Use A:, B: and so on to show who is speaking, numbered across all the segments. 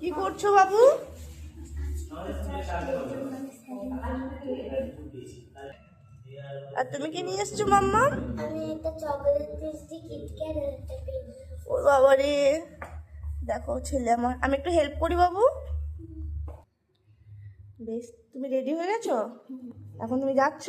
A: কি করছো বাবু? আর তুমি কি নিয়ে এসছো মাম্মা?
B: আমি একটা চকলেট দিয়েছি, কিটক্যাট আর একটা পেন।
A: ও বাবা রে, দেখো ছেলে আমার। আমি একটু হেল্প করি বাবু। বেশ, তুমি রেডি হয়ে গেছো? এখন তুমি যাচ্ছ?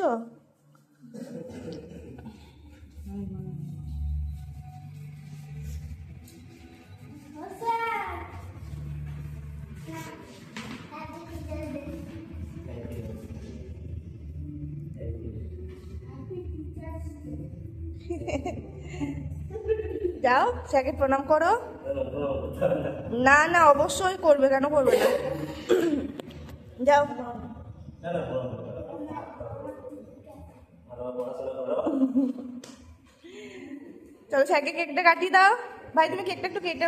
A: যাও, স্যারকে প্রণাম করো। না না, অবশ্যই করবে, কেন করবে না। যাও। চলো, স্যারকে কেকটা কাটিয়ে দাও। ভাই তুমি কেকটা একটু কেটে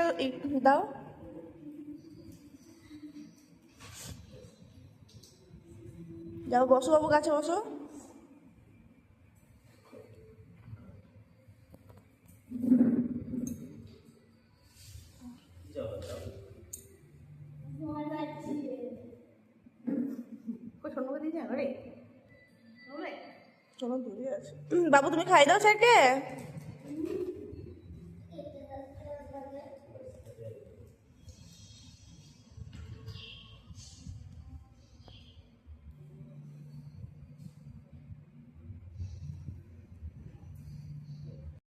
A: দাও। যাও, বসো বাবু, কাছে বসো। চলো, দূরে আছে। বাবু তুমি খাই দাও স্যারকে।